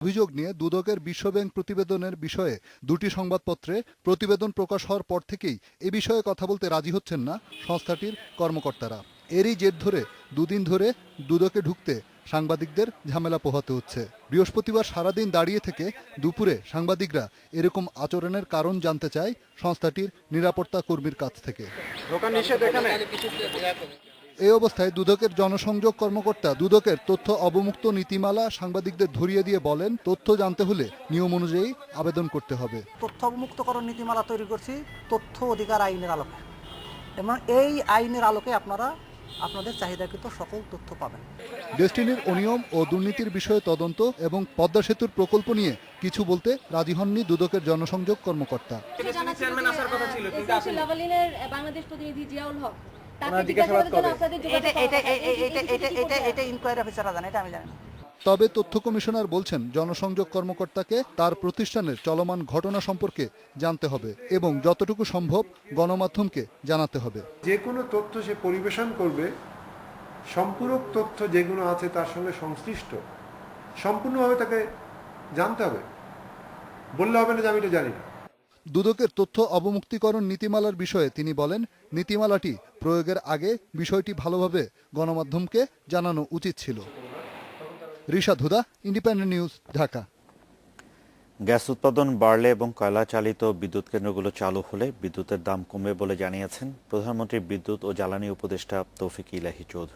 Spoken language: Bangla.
অভিযোগ নিয়ে দুদকের বিশ্বব্যাংক প্রতিবেদনের বিষয়ে দুটি সংবাদপত্রে প্রতিবেদন প্রকাশ হওয়ার পর থেকেই এ বিষয়ে কথা বলতে রাজি হচ্ছেন না সংস্থাটির কর্মকর্তারা। এরই জের ধরে দুদিন ধরে দুদকে ঢুকতে সাংবাদিকদের ঝামেলা পোহাতে হচ্ছে। বৃহস্পতিবার সারাদিন দাঁড়িয়ে থেকে দুপুরে সাংবাদিকরা এরকম আচরণের কারণ জানতে চায় সংস্থাটির নিরাপত্তা কর্মীর কাছ থেকে। এই অবস্থায় দুদকের জনসংযোগ কর্মকর্তা দুদকের তথ্য অবমুক্ত নীতিমালা সাংবাদিকদের ধরিয়ে দিয়ে বলেন, তথ্য জানতে হলে নিয়ম অনুযায়ী আবেদন করতে হবে। তথ্য অবমুক্তকরণ নীতিমালা তৈরি করছি তথ্য অধিকার আইনের আলোকে, এবং এই আইনের আলোকে আপনারা আপনাদের চাহিদাকৃত সকল তথ্য পাবেন। ডেস্টিনির অনিয়ম ও দুর্নীতির বিষয়ে তদন্ত এবং পদ্মা সেতুর প্রকল্প নিয়ে কিছু বলতে রাজি হননি দুদকের জনসংযোগ কর্মকর্তা। বাংলাদেশ প্রতিনিধি জিয়াউল হক তবে তথ্য কমিশনার বলছেন, জনসংযোগ কর্মকর্তাকে তার প্রতিষ্ঠানের চলমান ঘটনা সম্পর্কে জানতে হবে এবং যতটুকু সম্ভব গণমাধ্যমকে জানাতে হবে। যে কোনো তথ্য সে পরিবেশন করবে, সম্পূরক তথ্য যেগুলো আছে তার সঙ্গে সংশ্লিষ্ট সম্পূর্ণভাবে তাকে জানতে হবে। বললে হবে না যে আমি এটা জানি না। দুদকের তথ্য অবমুক্তিকরণ নীতিমালার বিষয়ে তিনি বলেন, নীতিমালাটি প্রয়োগের আগে বিষয়টি ভালোভাবে গণমাধ্যমকে জানানো উচিত ছিল। রিশাদ হুদা, ইন্ডিপেন্ডেন্ট নিউজ, ঢাকা। গ্যাস উৎপাদন বাড়লে এবং কয়লা চালিত বিদ্যুৎ কেন্দ্রগুলো চালু হলে বিদ্যুতের দাম কমবে বলে জানিয়েছেন প্রধানমন্ত্রীর বিদ্যুৎ ও জ্বালানি উপদেষ্টা তৌফিক ইলাহি চৌধুরী।